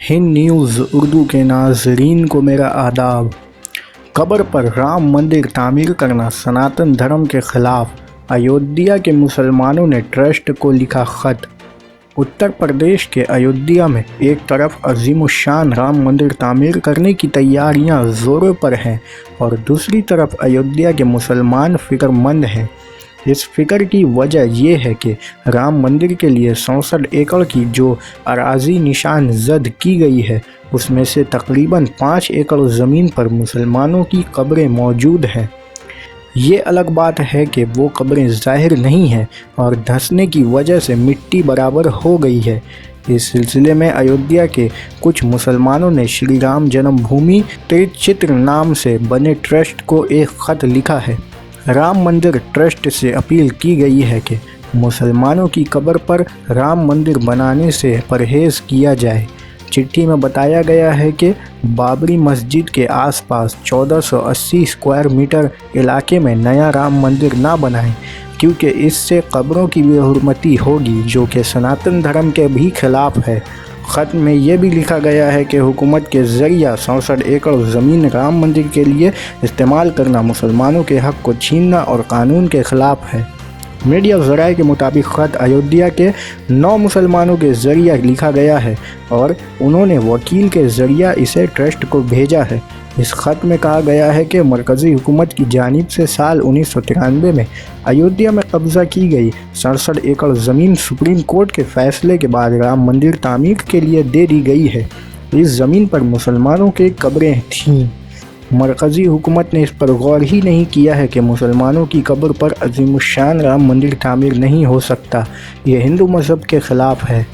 Hind news Urdu के नाज़रीन को मेरा आदाब। कब्र पर राम मंदिर तामीर करना सनातन धर्म के ख़िलाफ़, अयोध्या के मुसलमानों ने ट्रस्ट को लिखा ख़त। उत्तर प्रदेश के अयोध्या में एक तरफ अज़ीमुश्शान राम मंदिर तामीर करने की तैयारियां ज़ोरों पर हैं और दूसरी तरफ अयोध्या के मुसलमान फ़िक्रमंद हैं। इस फिक्र की वजह यह है कि राम मंदिर के लिए 64 एकड़ की जो अराज़ी निशान ज़द की गई है, उसमें से तकरीबन 5 एकड़ ज़मीन पर मुसलमानों की कब्रें मौजूद हैं। ये अलग बात है कि वो कब्रें ज़ाहिर नहीं हैं और धंसने की वजह से मिट्टी बराबर हो गई है। इस सिलसिले में अयोध्या के कुछ मुसलमानों ने श्री राम जन्मभूमि त्रिचित्र नाम से बने ट्रस्ट को एक ख़त लिखा है। राम मंदिर ट्रस्ट से अपील की गई है कि मुसलमानों की कब्र पर राम मंदिर बनाने से परहेज़ किया जाए। चिट्ठी में बताया गया है कि बाबरी मस्जिद के आसपास 1480 स्क्वायर मीटर इलाके में नया राम मंदिर ना बनाएं, क्योंकि इससे कब्रों की बेहुरमती होगी, जो कि सनातन धर्म के भी खिलाफ है। ख़त में यह भी लिखा गया है कि हुकूमत के ज़रिया 64 एकड़ ज़मीन राम मंदिर के लिए इस्तेमाल करना मुसलमानों के हक़ को छीनना और कानून के ख़िलाफ़ है। मीडिया ज़राए के मुताबिक ख़त अयोध्या के 9 मुसलमानों के ज़रिया लिखा गया है और उन्होंने वकील के ज़रिया इसे ट्रस्ट को भेजा है। इस ख़त में कहा गया है कि मरकज़ी हुकूमत की जानिब से साल 1993 में अयोध्या में कब्ज़ा की गई 67 एकड़ ज़मीन सुप्रीम कोर्ट के फ़ैसले के बाद राम मंदिर तामीर के लिए दे दी गई है। इस ज़मीन पर मुसलमानों के कब्रें थीं। मरकज़ी हुकूमत ने इस पर गौर ही नहीं किया है कि मुसलमानों की कब्र पर अज़ीमुश्शान राम मंदिर तामीर नहीं हो सकता। ये हिंदू मज़हब के ख़िलाफ़ है।